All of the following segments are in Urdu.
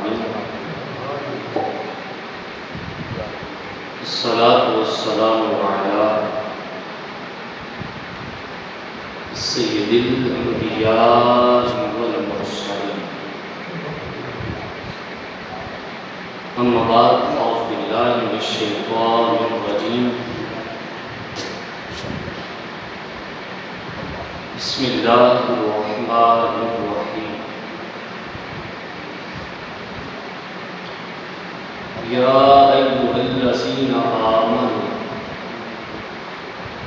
العالمين الصلاة والسلام على سيد الأنبياء والمرسلين أما بعد فأعوذ بالله من الشيطان الرجيم بسم الله الرحمن الرحيم يا أيها الذين آمنوا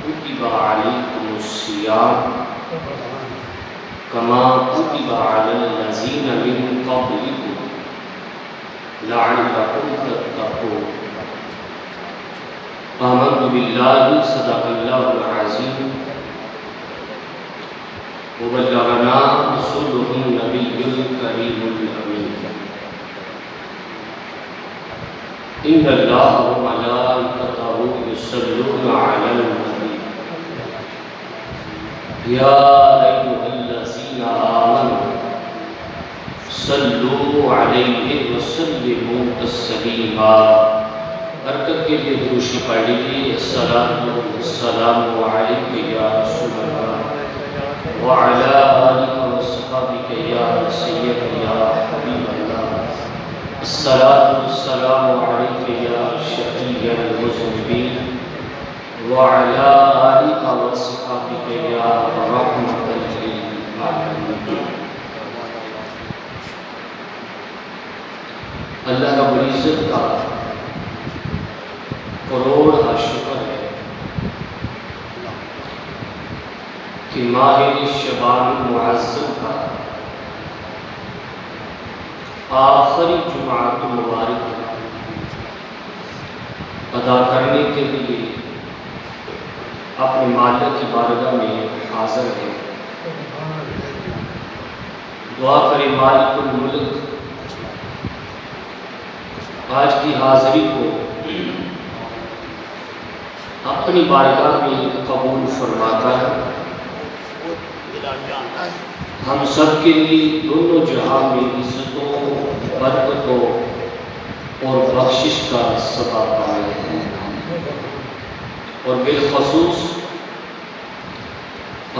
كتب عليكم الصيام كما كتب على الذين من قبلكم لعلكم تتقون آمنت بالله صدق الله العظيم وبلغنا رسوله النبي الكريم الأمين إن الله وملائكته يصلون على النبي يا أيها الذين آمنوا صلوا عليه وسلموا تسلیما. برکت کے لیے دروشی پڑھ لیجیے. الصلاۃ والسلام علیک یا رسول اللہ وعلى آلك وصحبك يا سيد يا حبيب الله. الصلاة والسلام عليك يا شفيع المذنبين وعلى آلك وصحبك يا رحمة للعالمين. اللہ رب العزت کا کروڑ شکر ہے کہ ماہ شعبان المعظم کا آخری جمعۃ مبارک ادا کرنے کے لیے اپنے مالک کی بارگاہ میں حاضر ہے. دعا کرے مالک الملک آج کی حاضری کو اپنی بارگاہ میں قبول فرما کر ہم سب کے لیے دونوں جہاں میں عزتوں، برکتوں اور بخشش کا سبب بنائے اور بالخصوص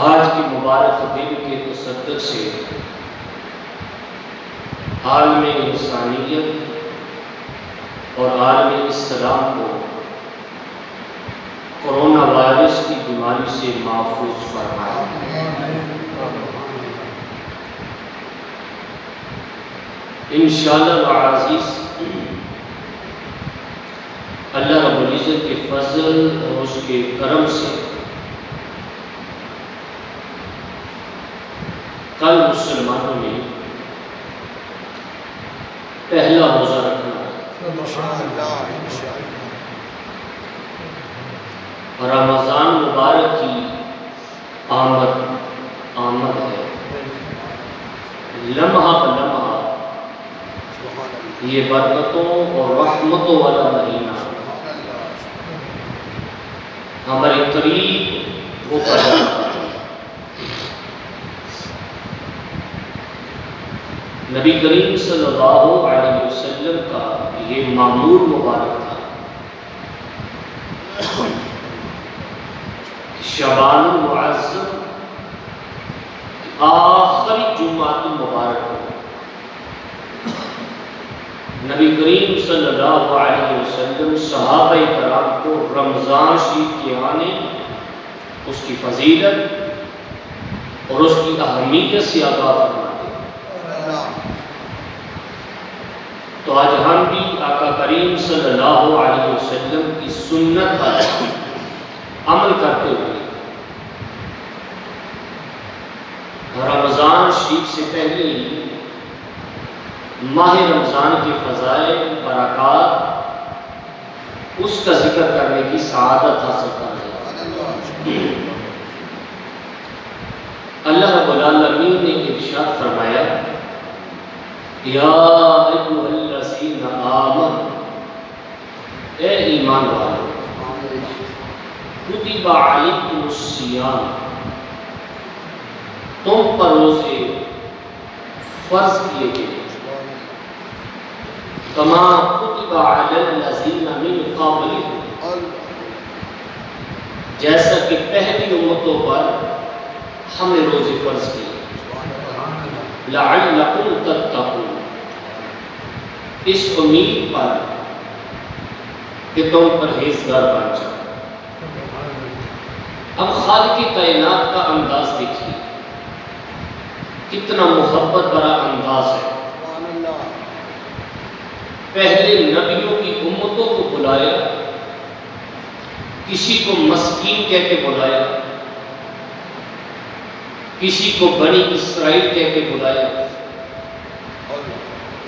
آج کی مبارک دن کے تصدق سے عالم انسانیت اور عالم اسلام کو کورونا وائرس کی بیماری سے محفوظ فرمائے. انشاءاللہ العزیز اللہ رب العزت کے فضل اور اس کے کرم سے کل مسلمانوں نے پہلا روزہ رکھنا ہے. رمضان مبارک کی آمد ہے. لمحہ بلمحہ یہ برکتوں اور رحمتوں والا مہینہ ہمارے قریب ہوتا جاتا ہے. نبی کریم صلی اللہ علیہ وسلم کا یہ معمول مبارک تھا. شعبان المعظم آخری جمعۃ مبارک نبی کریم صلی اللہ علیہ وسلم صحابہ کرام کو رمضان شریف کے آنے، اس کی فضیلت اور اس کی اہمیت سے آگاہ فرماتے ہیں. تو آج ہم بھی آقا کریم صلی اللہ علیہ وسلم کی سنت پر عمل کرتے ہوئے رمضان شریف سے پہلے ہی ماہ رمضان کے فضائل، برکات، اس کا ذکر کرنے کی سعادت حاصل کر رہے ہیں. اللہ رب العالمین نے ارشاد فرمایا یا ایھا الذین آمنوا، اے ایمان والو، کتب علیکم الصیام، تم پر روزے فرض کیے گئے کما کتب علی الذین من قبلکم، جیسا کہ پہلی امتوں پر ہمیں روزے فرض کیے، لعلکم تتقون، اس امید پر کہ تم پرہیزگار بن جاؤ۔ اب خالق کائنات کا انداز دیکھیے، کتنا محبت بھرا انداز ہے۔ پہلے نبیوں کی امتوں کو بلایا، کسی کو مسکین کہہ کے بلایا، کسی کو بنی اسرائیل کہہ کے بلایا،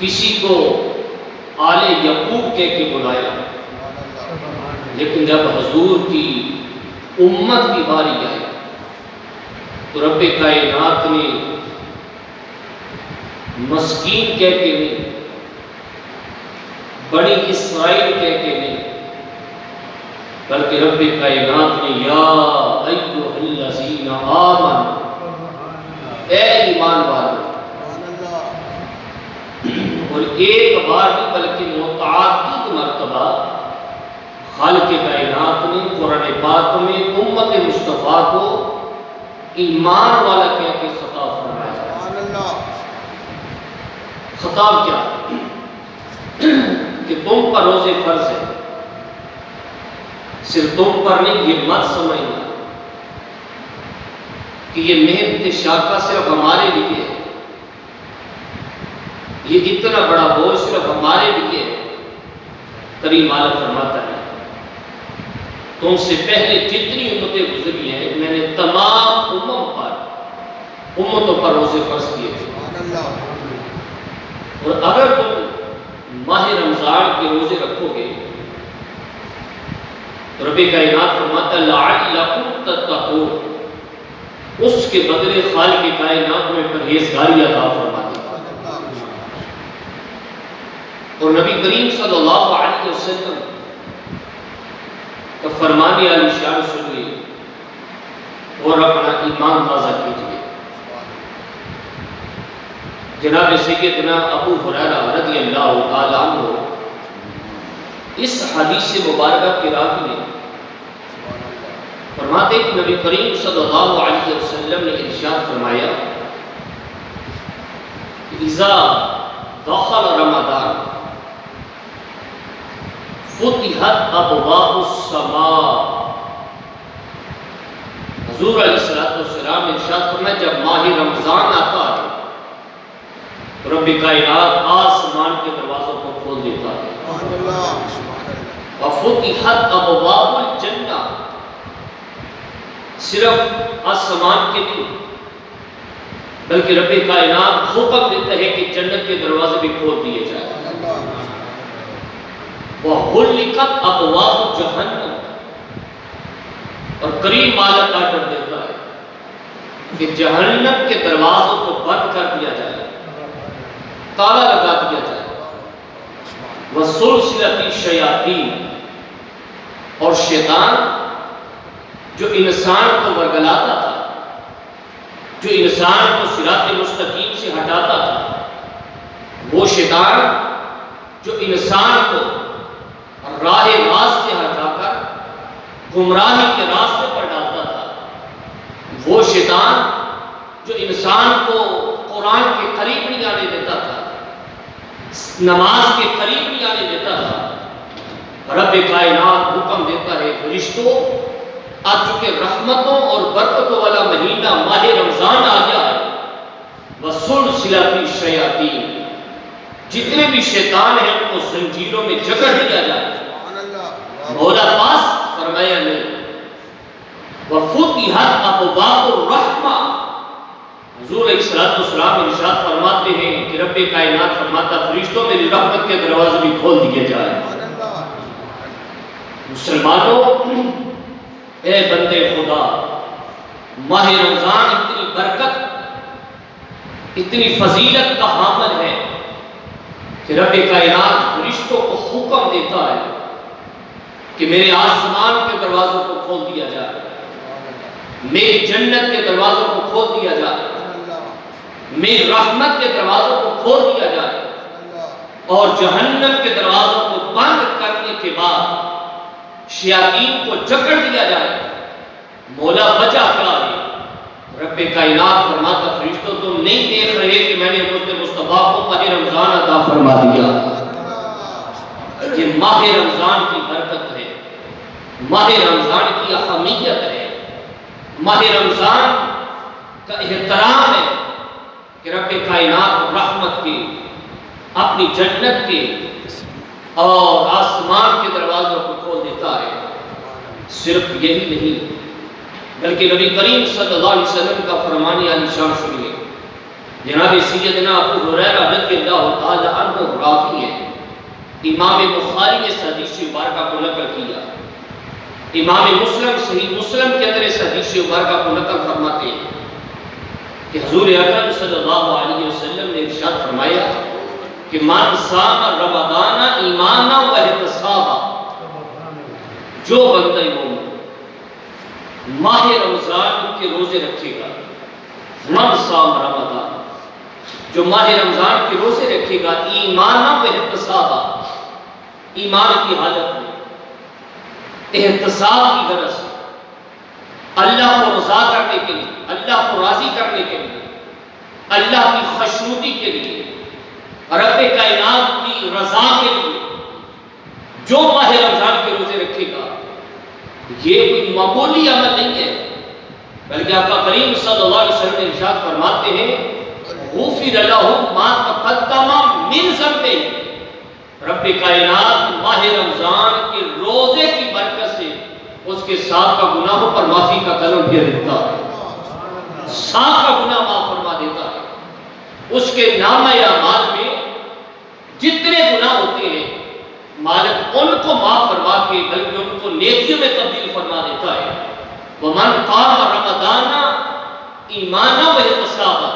کسی کو آل یعقوب کہہ کے بلایا، لیکن جب حضور کی امت کی باری آئی تو رب کائنات نے مسکین کہہ کے نہیں، بنی اسرائیل کہہ کے نہیں، بلکہ رب کائنات نے یا ایھا الذین آمنوا، اے ایمان والو، اور ایک بار نہیں بلکہ متعدد مرتبہ خالق کائنات نے قرآن پاک میں امت مصطفیٰ کو ایمان والا کہہ کے خطاب فرمایا۔ خطاب کیا کہ تم پر روزے فرض ہے، صرف تم پر نہیں، یہ مت سمجھنا کہ یہ محنت شاقہ صرف ہمارے لیے ہے، یہ اتنا بڑا بوجھ صرف ہمارے لیے ہے۔ کریم آلہ فرماتا ہے تم سے پہلے جتنی امتیں گزری ہیں میں نے تمام امتوں پر روزے فرض کیے تھے، اور اگر تم ماہ رمضان کے روزے رکھو گے تو رب کائنات فرماتا ہے لعلکم تتقون، اس کے بدلے خالق کائنات میں پرہیزگاری عطا فرماتا ہے۔ اور نبی کریم صلی اللہ علیہ وسلم کا فرمانے علی شان سنیے اور اپنا ایمان تازہ کیجیے۔ جناب سیدنا ابو ہریرہ رضی اللہ تعالیٰ عنہ اس حدیث مبارکہ کے راوی نے فرماتے کہ نبی کریم صلی اللہ علیہ وسلم نے ارشاد فرمایا اذا دخل رمضان فتحت ابواب السماء، حضور علیہ السلام نے ارشاد فرمایا جب ماہ رمضان آتا ہے رب کائنات آسمان کے دروازوں کو کھول دیتا ہے، وفتحت ابواب الجنہ، صرف آسمان کے نہیں بلکہ رب کائنات حکم دیتا ہے کہ جنت کے دروازے بھی کھول دیے جائیں، وَغُلِّقَتْ أَبْوَابُ جَهَنَّمَ، اور کریم مالک آرڈر دیتا ہے کہ جہنم کے دروازوں کو بند کر دیا جائے، تالا لگا دیا جائے، وَسُلْسِلَةِ الشَّيَاطِينِ، اور شیطان جو انسان کو ورگلاتا تھا، جو انسان کو صراط مستقیم سے ہٹاتا تھا، وہ شیطان جو انسان کو راہ راست سے ہٹا کر گمراہی کے راستے پر ڈالتا تھا، وہ شیطان جو انسان کو قرآن کے قریب نہیں آنے دیتا تھا، نماز کے قریب نہیں آنے دیتا تھا، رب کائنات حکم دیتا ہے فرشتوں آج چونکہ رحمتوں اور برکتوں والا مہینہ ماہ رمضان آ گیا ہے، وَسُلْسِلَةِ الشَّيَاطِينِ، جتنے بھی شیطان ہیں ان کو زنجیروں میں جکڑ دیا جائے۔ مولا پاس فرمایا نہیں، وَفُتِحَتْ أَبْوَابُ الرَّحْمَةِ، حضور علیہ السلام ارشاد فرماتے ہیں کہ رب کائنات فرماتا فرشتوں میری رحمت کے دروازے بھی کھول دیے جائیں۔ مسلمانوں، اے بندے خدا، ماہ رمضان اتنی برکت، اتنی فضیلت کا حامل ہے کہ رب کائنات فرشتوں کو حکم دیتا ہے کہ میرے آسمان کے دروازوں کو کھول دیا جائے، میری جنت کے دروازوں کو کھول دیا جائے، میری رحمت کے دروازوں کو کھول دیا جائے، اور جہنم کے دروازوں کو بند کرنے کے بعد شیاطین کو جکڑ دیا جائے، مولا وجہ کیا ہے؟ رب کائنات فرماتا فرشتوں تم نہیں دیکھ رہے کہ میں نے مصطفیٰ کو ماہ رمضان عطا فرما دیا؟ یہ ماہ رمضان کی برکت ہے، ماہ رمضان کی اہمیت ہے، ماہ رمضان کا احترام ہے کہ رب کائنات رحمت کے، اپنی جنت کے اور آسمان کے دروازوں کو کھول دیتا ہے۔ صرف یہی نہیں بلکہ نبی کریم صلی اللہ علیہ وسلم کا فرمان عالی شان سنیے۔ جناب سیدنا ابو ہریرہ رضی اللہ تعالی عنہ راوی ہے، امام بخاری نے اس حدیث مبارکہ کو نقل کیا، امام مسلم صحیح مسلم کے اندر اس حدیث مبارکہ کو نقل فرماتے ہیں کہ حضور اکرم صلی اللہ علیہ وسلم نے ارشاد فرمایا کہ من صام رمضان ایمانا و احتسابا، جو بندہ مومن ماہ رمضان کے روزے رکھے گا، من صام رمضان، جو ماہ رمضان کے روزے رکھے گا ایمانا و احتسابا، ایمان کی حالت میں، احتساب کی غرض سے، اللہ کو رضا کرنے کے لیے، اللہ کو راضی کرنے کے لیے، اللہ کی خوشنودی کے لیے، رب کائنات کی رضا کے لیے جو ماہ رمضان کے روزے رکھے گا، یہ کوئی معمولی عمل نہیں ہے، بلکہ آقا کریم صلی اللہ علیہ وسلم ارشاد فرماتے ہیں غفر لہ ما تقدم من ذنبہ، رب کائنات ماہ رمضان کے روزے کی برکت سے اس کے ساتھ کا گناہوں پر معافی کا کرم دے دیتا ہے، ساتھ کا گناہ معاف فرما دیتا ہے، اس کے نامہ اعمال میں جتنے گناہ ہوتے ہیں مالک ان کو معاف فرما کے بلکہ ان کو نیکیوں میں تبدیل فرما دیتا ہے۔ وَمَنْ قَامَ رَمَضَانَ ایمانا وَاحْتِسابًا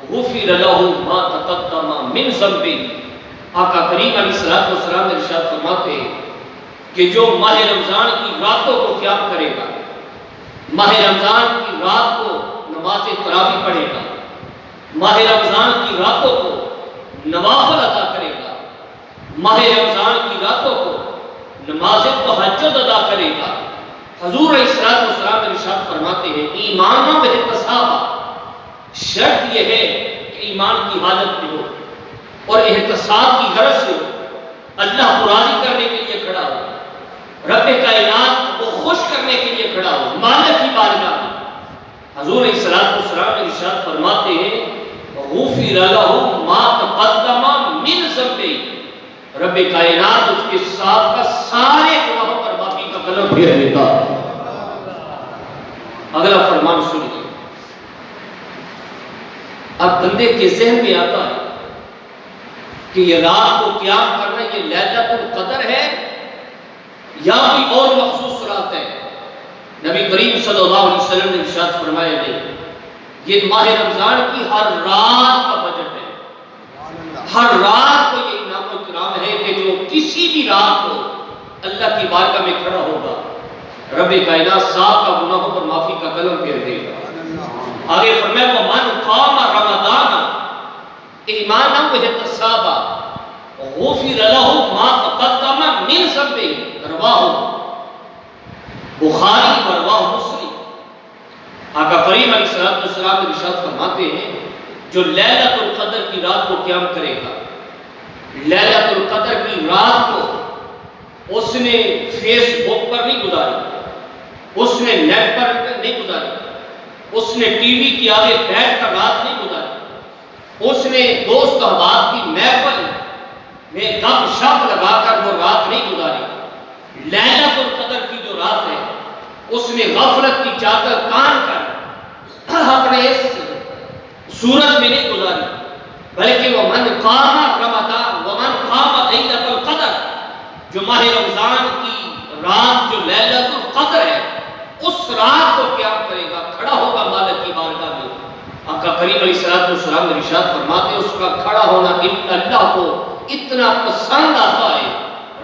غُفِرَ لَهُ مَا تَقَدَّمَ مِنْ ذَنبِهِ، آقا کریم علیہ السلام ارشاد فرماتے ہیں کہ جو ماہ رمضان کی راتوں کو قیام کرے گا، ماہ رمضان کی رات کو نماز تراویح پڑھے گا، ماہ رمضان کی راتوں کو نوافل ادا کرے گا، ماہ رمضان کی راتوں کو نماز تہجد ادا کرے گا، حضور علیہ السلام ارشاد فرماتے ہیں ایمانا و احتسابا، شرط یہ ہے کہ ایمان کی حالت میں ہو اور احتساب کی غرض سے ہو، اللہ کو راضی کرنے کے لیے کھڑا ہو، رب کائنات کو خوش کرنے کے لیے کھڑا ہو، مالک کی بارگاہ میں۔ حضور علیہ السلام ارشاد فرماتے ہیں غفر لہ ما تقدم من ذنبہ، رب کائنات اس کے ساتھ کا سارے گناہوں پر معافی کا کرم پھیر دیتا ہے۔ اگلا فرمان سنیے، اب بندے کے ذہن میں آتا ہے کہ یہ رات کو قیام کرنا یہ لیلۃ القدر ہے یا کوئی اور مخصوص رات ہے؟ نبی کریم صلی اللہ علیہ وسلم نے ارشاد فرمایا نہیں، یہ ماہ رمضان کی ہر رات کا بجٹ ہے، ہر رات کو یہ انعام و اکرام ہے کہ جو کسی بھی رات کو اللہ کی بارگاہ میں کھڑا ہوگا، رب کائنات سات کا گناہوں پر معافی کا کلم پھیر دے گا۔ آگے فرمایا وَمَنْ قَامَ رَمَضَانَ ایمانا وَاحْتِسابًا غُفِرَ لَهُ مَا تَقَدَّمَ مِنْ ذَنبِهِ، رواہ بخاری و رواہ مسلم۔ آقا کریم علیہ السلام ارشاد فرماتے ہیں جو لیلۃ القدر کی رات کو قیام کرے گا، لیلۃ القدر کی رات کو اس نے فیس بک پر نہیں گزاری، اس نے نیٹ پر نہیں گزاری، اس نے ٹی وی کی آگے بیٹھ کر رات نہیں گزاری، اس نے دوست احباب کی محفل میں گپ شپ لگا کر وہ رات نہیں گزاری، لیلۃ القدر کی جو رات ہے اس نے غفلت کی چادر تان کر اپنے اس صورت میں نہیں گزاری، بلکہ وَمَنْ قَامَ رَمَضَانَ وَمَنْ قَامَ لَيْلَةَ الْقَدْرِ، جو ماہ رمضان کی رات جو لیلۃ القدر ہے اس رات کو قیام کرے گا، کھڑا ہوگا مالک کی بارگاہ میں۔ آقا کریم علیہ السلام نے ارشاد فرماتے اس کا کھڑا ہونا اللہ کو اتنا پسند آتا ہے،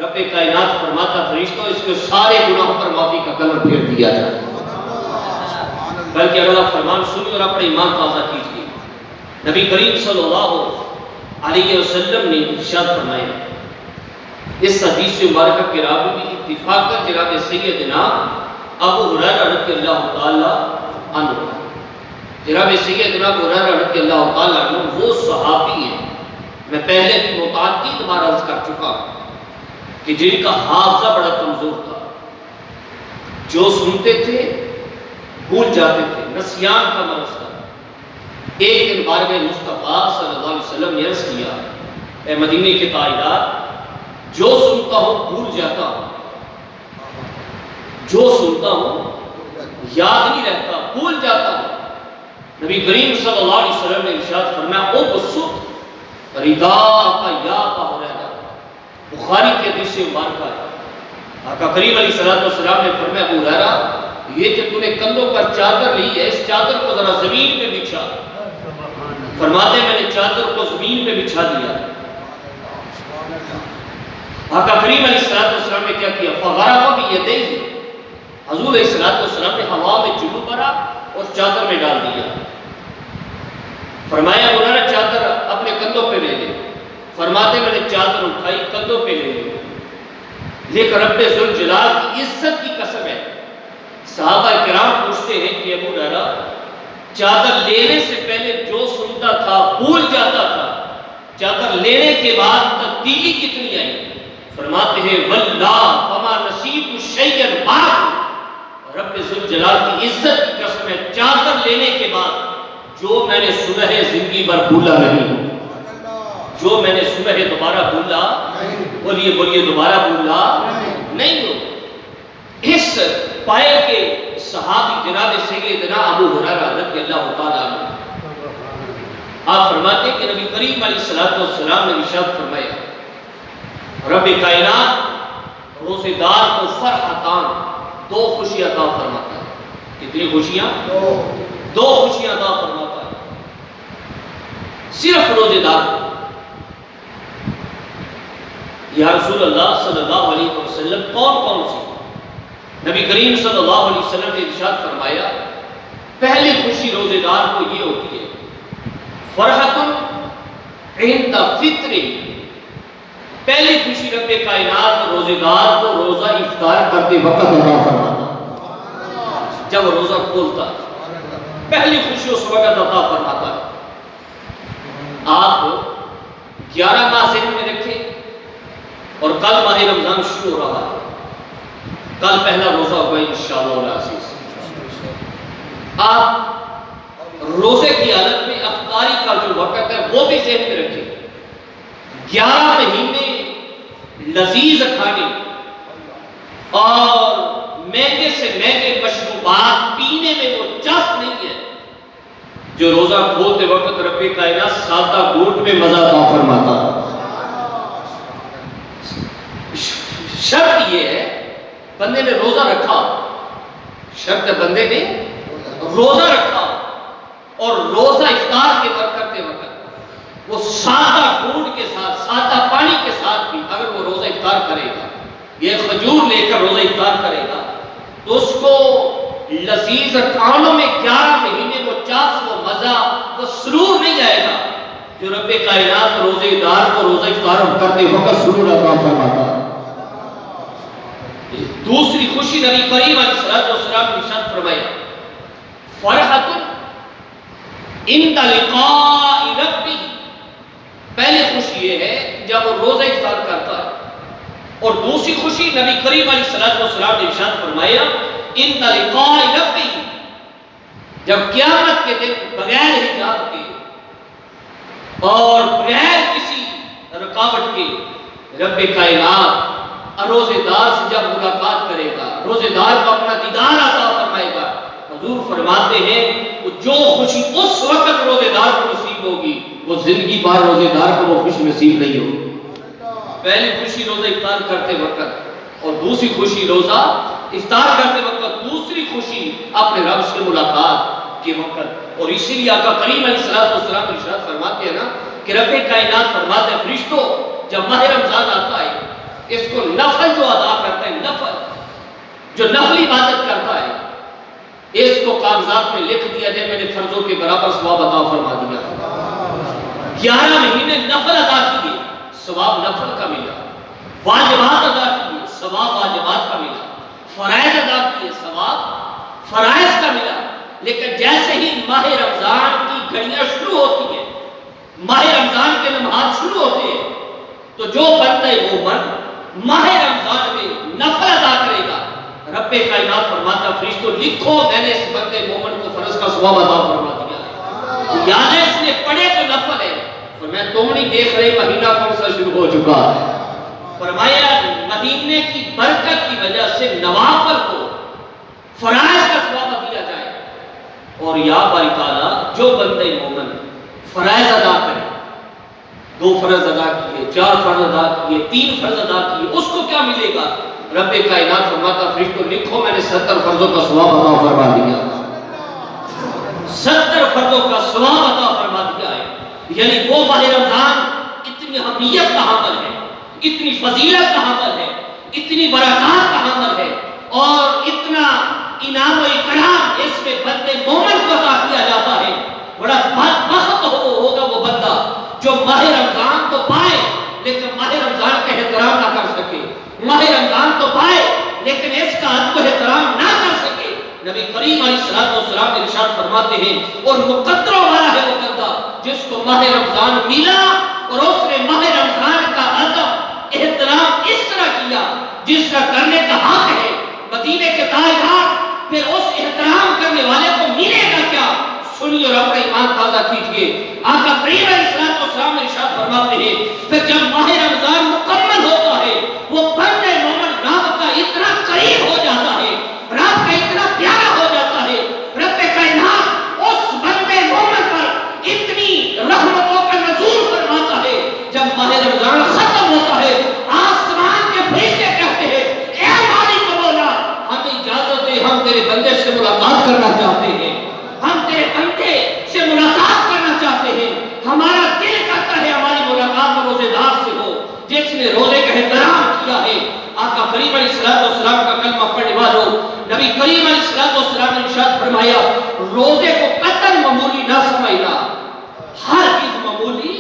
رب کائنات فرماتا فرشتوں اس کے سارے گناہوں پر معافی کا کلم پھیر دیا جائے۔ بلکہ اگلا فرمان سنیے اور اپنے ایمان تازہ کیجیے۔ نبی کریم صلی اللہ علیہ وسلم نے ارشاد فرمایا، اس حدیث مبارکہ کے راوی بھی اتفاقاً جناب سیدنا ابو ہریرہ رضی اللہ تعالی عنہ، جناب سیدنا ابو ہریرہ رضی اللہ تعالی عنہ وہ صحابی ہیں، میں پہلے بھی متعدد بار عرض کر چکا کہ جن کا حافظہ بڑا کمزور تھا، جو سنتے تھے بھول جاتے تھے، نسیان کا مرض تھا۔ ایک دن بارگاہ مصطفیٰ صلی اللہ علیہ وسلم نے عرض کیا، اے مدینے کے تاجدار، جو سنتا ہوں بھول جاتا ہوں، جو سنتا ہوں یاد نہیں رہتا، بھول جاتا ہوں۔ نبی کریم صلی اللہ علیہ وسلم نے ارشاد فرمایا، او بسط ردا کا یا ابا ہریرہ، بخاری کے حدیث مبارکہ ہے، آقا کریم علیہ السلام نے فرمایا، ابو ہریرہ یہ جو تو نے کندھوں پر چادر لی ہے، اس چادر کو ذرا زمین پہ بچھا۔ فرماتے میں نے چادر کو زمین پہ بچھا دیا۔ آقا کریم علیہ السلام نے کیا کیا؟ فغرف بیدیہ، حضور علیہ السلام نے ہوا میں چلو بھرا اور چادر میں ڈال دیا۔ فرمایا ابو ہریرہ چادر اپنے کندھوں پہ لے لے۔ فرماتے میں نے چادر اٹھائی، کندھوں پہ لے لی، لیکن رب ذوالجلال کی عزت کی قسم ہے، صحابہ کرام پوچھتے ہیں کہ ابو ہریرہ چادر لینے سے پہلے جو سنتا تھا بھول جاتا تھا، چادر لینے کے بعد تبدیلی کتنی آئی؟ فرماتے ہیں واللہ فما نسیت شیئا بعد، رب ذوالجلال کی عزت کی قسم ہے، چادر لینے کے بعد جو میں نے سنا ہے زندگی بھر بھولا نہیں ہوں، جو میں نے سنا ہے دوبارہ بھولا، بولیے دوبارہ بھولا نہیں ہوں۔ اس پائے کے صحابی جناب سیدنا ابو ہریرہ رضی اللہ تعالیٰ عنہ، آپ فرماتے ہیں کہ نبی کریم علیہ السلام نے ارشاد فرمایا، رب کائنات روزے دار کو فرحتان، دو خوشیاں عطا فرماتا ہے۔ کتنی خوشیاں؟ دو خوشیاں عطا فرماتا ہے صرف روزے دار کو۔ یا رسول اللہ صلی اللہ علیہ وسلم کون سی؟ نبی کریم صلی اللہ علیہ وسلم نے ارشاد فرمایا، پہلی خوشی روزے دار کو یہ ہوتی ہے، فرحت عند فطر، پہلی خوشی رب کائنات روزے دار کو روزہ افطار کرتے وقت عطا فرماتا، جب روزہ کھولتا پہلی خوشی اس وقت عطا فرماتا ہے۔ آپ 11 ماہ ذہن میں رکھیں، اور کل ماہ رمضان شروع ہو رہا ہے، کل پہلا روزہ ہوگا انشاءاللہ العزیز۔ آپ روزے کی حالت میں افطاری کا جو وقت ہے وہ بھی ذہن میں رکھیں۔ 11 مہینے لذیذ کھانے اور مہنگے سے مہنگے مشروبات پینے میں وہ چسپ نہیں ہے جو روزہ کھولتے وقت رب کائنات سادہ گھونٹ میں مزہ عطا فرماتا ہے۔ شرط یہ ہے بندے نے روزہ رکھا، شرط بندے نے روزہ رکھا اور روزہ افطار کے وقت کرتے وقت وہ سادہ گھونٹ کے ساتھ، سادہ پانی کے ساتھ بھی اگر وہ روزہ افطار کرے گا، یہ کھجور لے کر روزہ افطار کرے گا، تو اس کو لذیذ کھانوں میں 11 مہینے وہ چاس، وہ مزہ، وہ سرور نہیں جائے گا جو رب کائنات روزے دار کو روزہ افطار کرتے وقت سرور عطا فرماتا ہے۔ دوسری خوشی نبی کریم علیہ السلام نے ارشاد فرمایا، فرحت عند لقاء ربی، پہلی خوشی یہ ہے جب وہ روزہ افطار کرتا ہے، اور دوسری خوشی نبی کریم علیہ السلام نے ارشاد فرمایا، عند لقاء ربی، جب قیامت کے دن بغیر حجاب کے اور بغیر کسی رکاوٹ کے رب کائنات روزے دار سے جب ملاقات کرے گا، روزے دار کو اپنا دیدار عطا فرمائے گا، حضور فرماتے ہیں جو خوشی اس وقت روزے دار کو نصیب ہوگی وہ زندگی بھر روزے دار کو وہ خوشی نصیب نہیں ہوگی۔ پہلی خوشی روزہ افطار کرتے وقت اور دوسری خوشی روزہ افطار کرتے وقت، دوسری خوشی اپنے رب سے ملاقات کے وقت۔ اور اسی لیے آقا کریم علیہ السلام ارشاد فرماتے ہیں نا کہ رب کائنات فرماتے ہیں، فرشتوں جب ماہ رمضان آتا ہے اس کو نفل جو ادا کرتا ہے، نفل جو نفلی عبادت کرتا ہے، اس کو کاغذات میں لکھ دیا جائے میں نے فرضوں کے برابر ثواب عطا فرما دیا۔ 11 مہینے نفل ادا کیے، ثواب نفل کا ملا، واجبات ادا کیے، ثواب واجبات کا ملا، فرائض ادا کیے، ثواب فرائض کا ملا۔ لیکن جیسے ہی ماہ رمضان کی گھڑیاں شروع ہوتی ہیں، ماہ رمضان کے لمحات شروع ہوتے ہیں، تو جو بندہ مومن ماہ رمضان میں نفل ادا کرے گا، رب کائنات فرماتا فرشتوں لکھو میں نے اس بندے مومن کو فرض کا ثواب عطا فرما دیا ہے، یاد ہے اس نے پڑھے تو نفل ہے، فرمایا تم نہیں دیکھ رہے مہینہ کون سا شروع ہو چکا ہے، فرمایا مہینے کی برکت کی وجہ سے نوافل کو فرائض کا ثواب دیا جائے۔ اور یا باری تعالیٰ جو بندے مومن فرائض ادا کرے، 2 فرض ادا کیے، 4 فرض ادا کیے، 3 فرض ادا کیے، اس کو کیا ملے گا؟ رب کائنات فرماتا فرشتوں لکھو میں نے 70 فرضوں کا ثواب عطا فرما دیا، 70 فرضوں کا ثواب عطا فرما دیا ہے۔ یعنی وہ ماہ رمضان اتنی اہمیت کا حامل ہے، اتنی فضیلت کا حامل ہے، اتنی برکات کا حامل ہے، اور اتنا انعام و اکرام اس میں بندے مومن کو عطا کیا جاتا ہے۔ بڑا بدبخت ہوگا وہ بندہ جو ماہ رمضان تو پائے لیکن ماہ رمضان کا احترام نہ کر سکے، ماہ رمضان تو پائے لیکن اس کا ادب و احترام نہ کر سکے۔ نبی کریم علیہ السلام ارشاد فرماتے ہیں اور مقدروں والا ہے وہ بندہ جس کو ماہ رمضان ملا اور اس نے ماہ رمضان کا ادب احترام اس طرح کیا جس کا کرنے کا حق ہے۔ مدینے کے تاجدار پھر اس احترام کرنے والے کو ملے گا کیا؟ سنیے اور اپنا ایمان تازہ کیجیے۔ آقا کریم علیہ السلام ارشاد فرماتے ہیں پھر جب ماہ رمضان مکمل ہوتا ہے وہ بندے مومن رب کا اتنا قریب ہو جاتا ہے، رب کا اتنا پیارا ہو جاتا ہے، رب کائنات اس بندے مومن پر اتنی رحمتوں کا نزول فرماتا ہے۔ جب ماہ رمضان ختم ہوتا ہے آسمان کے فرشتے کہتے ہیں اے مالک مولا ہمیں اجازت دے، ہم تیرے بندے سے ملاقات کرنا چاہتے ہیں، ہم تیرے بندے سے ملاقات کرنا چاہتے ہیں، ہمارا دل کرتا ہے ہماری ملاقات روزے دار سے ہو جس نے روزے کا احترام کیا ہے۔ آقا کریم علیہ السلام کا کلمہ پڑھنے والوں، نبی کریم علیہ السلام نے ارشاد فرمایا روزے کو قطعاً معمولی نہ سمجھنا، ہر چیز معمولی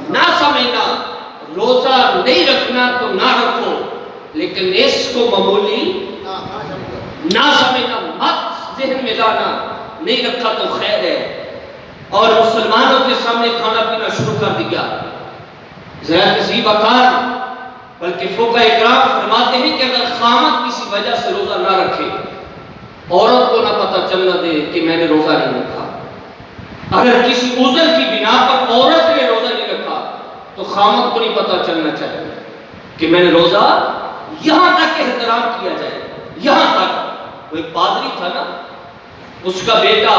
نہ سمجھنا، روزہ نہیں رکھنا تو نہ رکھو لیکن اس کو معمولی نہ سمجھنا، مت ذہن میں لانا نہیں رکھا تو خیر ہے۔ اور مسلمانوں کے سامنے کھانا پینا شروع کر دیا، ذرا کسی وقار، بلکہ فقہ اکرام فرماتے ہیں کہ اگر خامد کسی وجہ سے روزہ نہ رکھے، عورت کو نہ پتہ چلنا دے کہ میں نے روزہ نہیں رکھا، اگر کسی عذر کی بنا پر عورت نے روزہ نہیں رکھا تو خامد کو نہیں پتہ چلنا چاہیے کہ میں نے روزہ، یہاں تک احترام کیا جائے، یہاں تک۔ وہ ایک پادری تھا نا، اس کا بیٹا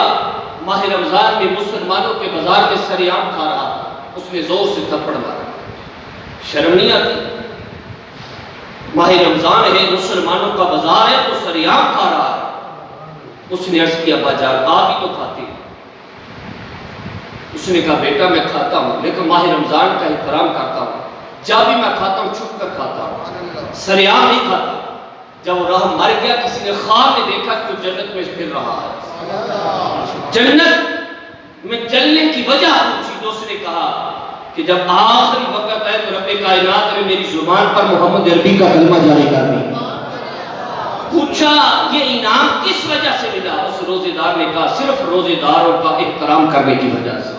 ماہ رمضان میں مسلمانوں کے بازار کے سریعام کھا رہا تھا، اس نے زور سے تھپڑ مارا، شرم نہیں آتی؟ ماہ رمضان ہے، مسلمانوں کا بازار ہے تو سریعام کھا رہا ہے۔ اس نے عرض کیا ابا جان آپ ہی تو کھاتے ہیں۔ اس نے کہا بیٹا میں کھاتا ہوں لیکن ماہ رمضان کا احترام کرتا ہوں، جب بھی میں کھاتا ہوں چھپ کر کھاتا ہوں، سریعام نہیں کھاتا۔ جب وہ راہ مر گیا کسی نے خواب میں دیکھا کہ وہ جنت میں پھر رہا ہے، جنت میں چلنے کی وجہ پوچھی تو اس نے کہا کہ جب آخری وقت ہے تو رب کائنات نے میری زبان پر محمد عربی کا کلمہ جاری کر دیا۔ پوچھا یہ انعام کس وجہ سے ملا؟ اس روزے دار نے کہا صرف روزے داروں کا احترام کرنے کی وجہ سے،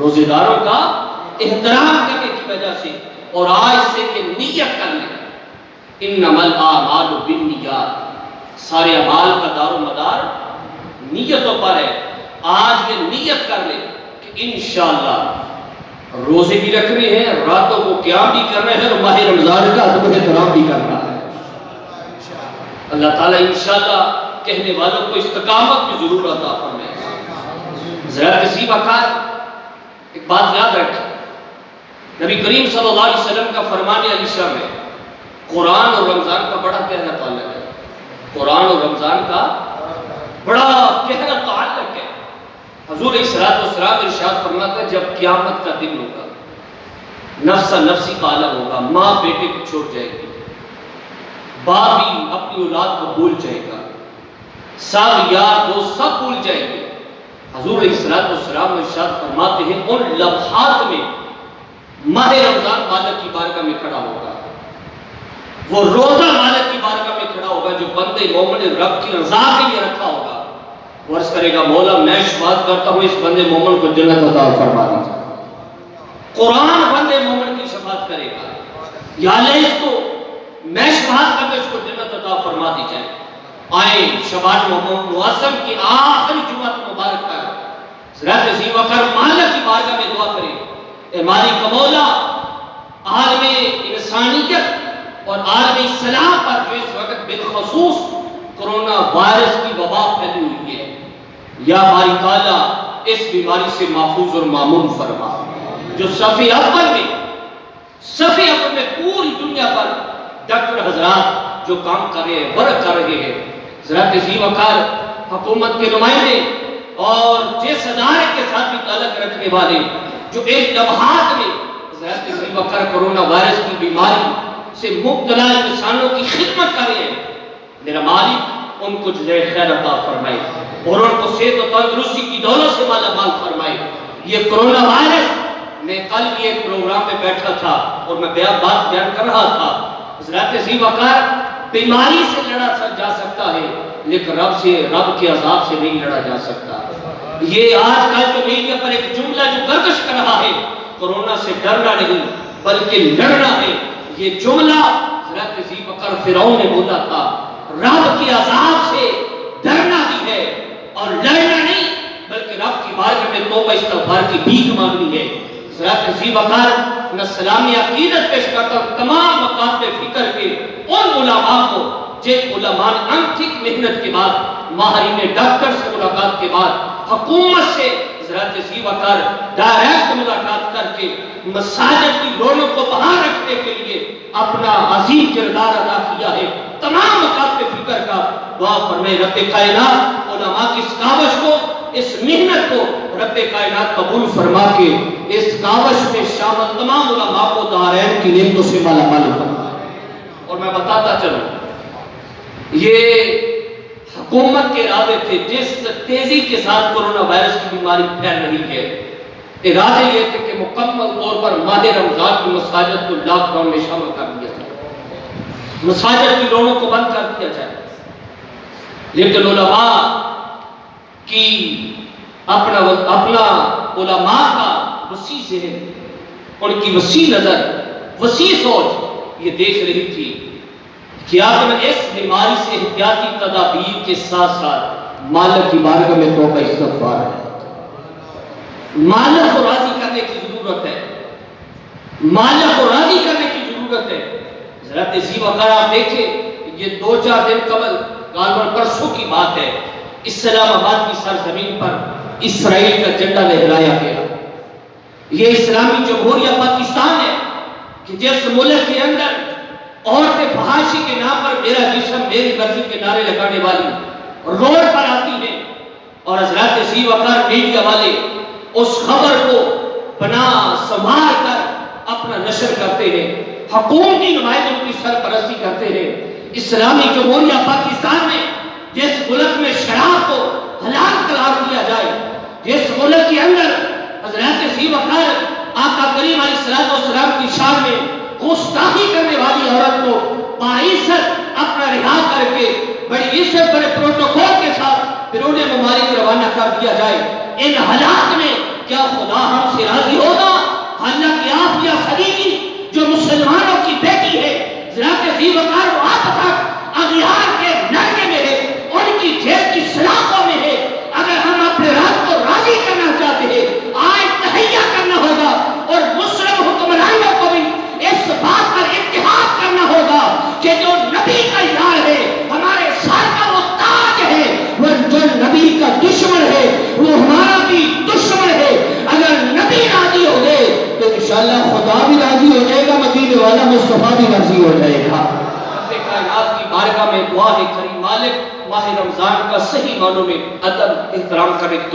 روزے داروں کا احترام کرنے کی وجہ سے۔ اور آج سے کہ نیت کر لیں، انما الاعمال بالنیات، سارے اعمال کا دار و مدار نیتوں پر ہے۔ آج یہ نیت کر لیں کہ انشاءاللہ روزے بھی رکھنے ہیں، راتوں کو قیام بھی کرنا ہے اور ماہ رمضان کا ادب و احترام بھی کرنا ہے۔ اللہ تعالیٰ انشاءاللہ کہنے والوں کو استقامت بھی ضرور عطا فرمائے۔ ذرا کسی وقت ایک بات یاد رکھیں، نبی کریم صلی اللہ علیہ وسلم کا فرمان عائشہ میں قرآن اور رمضان کا بڑا گہرا تعلق ہے، قرآن اور رمضان کا بڑا گہرا تعلق ہے۔ حضور علیہ السلام ارشاد فرماتا ہے جب قیامت کا دن ہوگا، نفس نفسی کا عالم ہوگا، ماں بیٹے کو چھوڑ جائے گی، باپ بھی اپنی اولاد کو بھول جائے گا، سب یار دوست سب بھول جائیں گے، حضور علیہ السلام ارشاد فرماتے ہیں ان لمحات میں ماہ رمضان مالک کی بارگاہ میں کھڑا ہوگا، وہ روزہ مالک کی بارگاہ میں کھڑا ہوگا جو بندے مومن نے رب کی رضا کے لیے رکھا ہوگا، وہ عرض کرے گا مولا میں شفاعت کرتا ہوں اس بندے مومن کو جنت عطا فرما دیجیے۔ قرآن بندے مومن کی شفاعت کرے گا، یا اللہ اس کو میں شفاعت کرتا ہوں اس کو جنت عطا فرما دیجیے۔ آئیں شبان معظم کی آخری جمعہ مبارک پر حضرت ذی وقار مالک کی بارگاہ میں دعا کریں، اے مالک مولا عالم انسانیت اور عالم اسلام پر جو اس وقت بالخصوص کرونا وائرس کی وبا پھیلی ہوئی ہے، یا باری تعالیٰ اس بیماری سے محفوظ اور مامون فرما۔ جو صفِ اول میں پوری دنیا پر ڈاکٹر حضرات جو کام کر رہے ہیں، ورک کر رہے ہیں، حضرت ذی وقار حکومت کے نمائندے اور جس ادارے کے ساتھ بھی تعلق رکھنے والے جو ایک لمحات میں حضرت ذی وقار کرونا وائرس کی بیماری سے مبتلا انسانوں کی خدمت کر رہے ہیں، میرا مالک ان کو جزائے خیر عطا فرمائے اور ان کو صحت و تندرستی کی دولت سے مالا مال فرمائے۔ یہ کرونا وائرس، میں کل بھی ایک پروگرام میں بیٹھا تھا اور میں بات بیان کر رہا تھا، حضرت ذی وقار بیماری سے لڑا جا سکتا ہے لیکن رب کے عذاب سے نہیں لڑا جا سکتا۔ یہ آج کل جو میڈیا پر ایک جملہ جو گردش کر رہا ہے، کرونا سے ڈرنا نہیں بلکہ لڑنا ہے، یہ جملہ حضرت ذی وقار فرعون نے بولا تھا۔ رب کے عذاب سے ڈرنا بھی ہے اور لڑنا نہیں بلکہ رب کی بارگاہ میں توبہ استغفار کی بھیک مانگنی ہے۔ حضرت ذی وقار میں سلامی عقیدت پیش کرتا ہوں تمام مقاصد فکر کے ان علماء کو جن علماء نے انتھک محنت کے بعد ماہرین ڈاکٹر سے ملاقات کے بعد حکومت سے حضرت ذی وقار ڈائریکٹ ملاقات کر کے مساجد کی رونق کو بحال رکھنے کے لیے اپنا عظیم کردار ادا کیا ہے۔ تمام مقاصد فکر کا دعا فرمائے رب کائنات علماء کی اس کاوش کو، اس محنت کو رب کائنات قبول فرما کے اس کاوش میں شامل تمام علماء کو دارین کی نعمتوں سے مالا مال فرمائے۔ اور میں بتاتا چلوں، یہ حکومت کے ارادے تھے، جس تیزی کے ساتھ کرونا وائرس کی بیماری پھیل رہی ہے، ارادے یہ تھے کہ مکمل طور پر ماہ رمضان کی مساجد کو لاک ڈاؤن میں شامل کر دیا جائے، مساجد کی رونق کو بند کر دیا جائے، لیکن علماء کی اپنا علماء کا وسیع ذہن، ان کی وسیع نظر، وسیع سوچ یہ دیکھ رہی تھی کہ آپ نے اس بیماری سے احتیاطی تدابیر کے ساتھ ساتھ مالک کی بارگاہ میں توبہ استغفار ہے، مالک کو راضی کرنے کی ضرورت ہے، مالک کو راضی کرنے کی ضرورت ہے۔ حضرت ذی وقار آپ دیکھیں، یہ 2-4 دن قبل غالباً پرسوں کی بات ہے، اسلام آباد کی سرزمین پر اسرائیل کا جھنڈا لہرایا گیا۔ یہ اسلامی جمہوریہ پاکستان ہے کہ جس ملک کے اندر عورتیں فحاشی کے نام پر میرا جسم میری مرضی کے نعرے لگانے والی روڈ پر آتی ہیں، اور حضرت ذی وقار میڈیا والے اس خبر کو بنا سنبھال کر اپنا نشر کرتے ہیں، حکومتی نمائندوں کی سرپرستی کرتے ہیں۔ اسلامی جمہوریہ پاکستان میں جس ملک میں شراب کو حلال قرار دیا جائے، جس ملک کے اندر حضرت ذی وقار آقا کریم علیہ السلام کی شان میں گستاخی کرنے والی عورت کو باعزت اپنا رہا کر کے بڑی عزت بڑے پروٹوکول کے ساتھ بیرون ممالک روانہ کر دیا جائے، ان حالات میں کیا خدا ہم سے راضی ہوگا؟ حالانکہ آپ یا صدیقی جو مسلمانوں کی بیٹی ہے، حضرت ذی وقار وہ آپ تک اغیار کے نرگے میں ہے، ان کی جیب کی سلاخوں میں ہے۔ اگر ہم اپنے رب کو راضی کرنا چاہتے ہیں، آج تہیہ کرنا ہوگا اور مسلم حکمرانوں کو بھی اس بات پر اتحاد کرنا ہوگا کہ جو نبی کا یار ہے، ہمارے سر کا وہ تاج ہے، وہ جو نبی کا دشمن ہے وہ ہمارا بھی دشمن ہے۔ اگر نبی راضی ہو گئے تو انشاءاللہ خدا بھی راضی ہو جائے گا، مدینے والا مصطفیٰ بھی راضی ہو جائے گا۔ رب کائنات کی بارگاہ میں دعا ہے کریم مالک ماہ رمضان کا صحیح معنوں میں ادب احترام کرنے کی